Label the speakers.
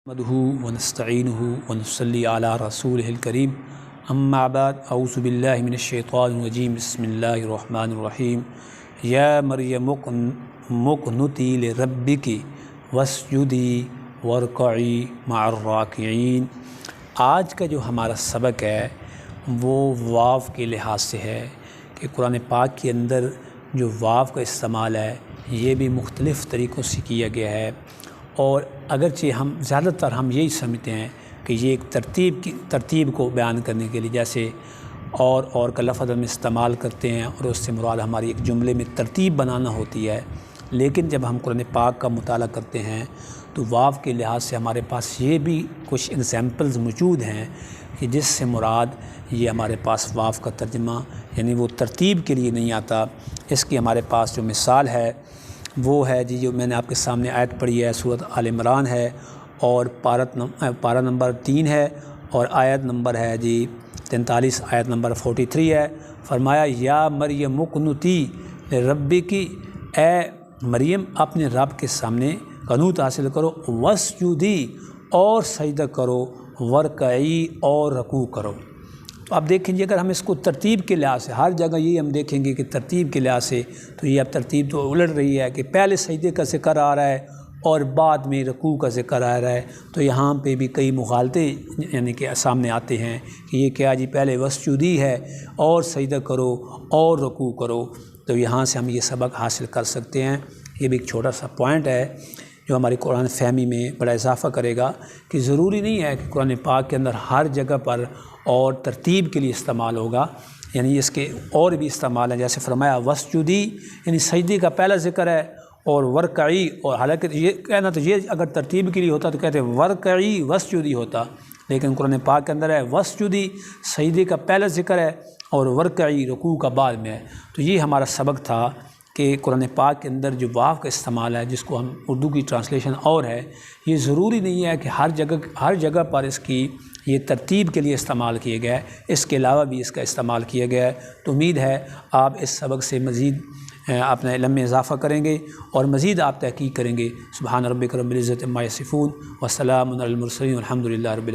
Speaker 1: نحمده ونستعینه ونصلی علی رسولہ الکریم اما بعد اعوذ باللہ من الشیطان الرجیم بسم اللہ الرحمن الرحیم یا مریم اقنتی لربک واسجدی وارکعی مع الراکعین۔ آج کا جو ہمارا سبق ہے وہ واو کے لحاظ سے ہے کہ قرآن پاک کے اندر جو واو کا استعمال ہے یہ بھی مختلف طریقوں سے کیا گیا ہے، اور اگرچہ ہم زیادہ تر یہی سمجھتے ہیں کہ یہ ایک ترتیب کو بیان کرنے کے لیے، جیسے اور کا لفظ ہم استعمال کرتے ہیں اور اس سے مراد ہماری ایک جملے میں ترتیب بنانا ہوتی ہے، لیکن جب ہم قرآن پاک کا مطالعہ کرتے ہیں تو واو کے لحاظ سے ہمارے پاس یہ بھی کچھ ایگزامپلز موجود ہیں کہ جس سے مراد یہ ہمارے پاس واو کا ترجمہ یعنی وہ ترتیب کے لیے نہیں آتا۔ اس کی ہمارے پاس جو مثال ہے وہ ہے جو میں نے آپ کے سامنے آیت پڑھی ہے، سورۃ آل عمران ہے اور پارہ نمبر 3 ہے اور آیت نمبر ہے 43، آیت نمبر 43 ہے۔ فرمایا یا مریم اقنتی لربک، اے مریم اپنے رب کے سامنے قنوت حاصل کرو، واسجدی اور سجدہ کرو، وارکعی اور رکوع کرو۔ تو آپ دیکھیں گے اگر ہم اس کو ترتیب کے لحاظ سے ہر جگہ یہی ہم دیکھیں گے کہ ترتیب کے لحاظ سے تو یہ اب ترتیب تو الٹ رہی ہے کہ پہلے سجدے کا ذکر آ رہا ہے اور بعد میں رکوع کا ذکر آ رہا ہے، تو یہاں پہ بھی کئی مغالطے یعنی کہ سامنے آتے ہیں کہ یہ کیا پہلے واسجدی ہے اور سجدہ کرو اور رکوع کرو۔ تو یہاں سے ہم یہ سبق حاصل کر سکتے ہیں۔ یہ بھی ایک چھوٹا سا پوائنٹ ہے جو ہماری قرآن فہمی میں بڑا اضافہ کرے گا کہ ضروری نہیں ہے کہ قرآن پاک کے اندر ہر جگہ پر اور ترتیب کے لیے استعمال ہوگا، یعنی اس کے اور بھی استعمال ہیں، جیسے فرمایا واسجدی یعنی سجدے کا پہلا ذکر ہے، اور ورکعی، اور حالانکہ یہ کہنا تو یہ اگر ترتیب کے لیے ہوتا تو کہتے ورکعی واسجدی ہوتا، لیکن قرآن پاک کے اندر ہے واسجدی سجدے کا پہلا ذکر ہے اور ورکعی رکوع کا بعد میں ہے۔ تو یہ ہمارا سبق تھا کہ قرآن پاک کے اندر جو واو کا استعمال ہے جس کو ہم اردو کی ٹرانسلیشن اور ہے، یہ ضروری نہیں ہے کہ ہر جگہ پر اس کی یہ ترتیب کے لیے استعمال کیا گیا ہے، اس کے علاوہ بھی اس کا استعمال کیا گیا ہے۔ تو امید ہے آپ اس سبق سے مزید اپنے علم میں اضافہ کریں گے اور مزید آپ تحقیق کریں گے۔ سبحان ربک رب العزت عما یصفون وسلام علی المرسلین والحمد للہ رب العالمین۔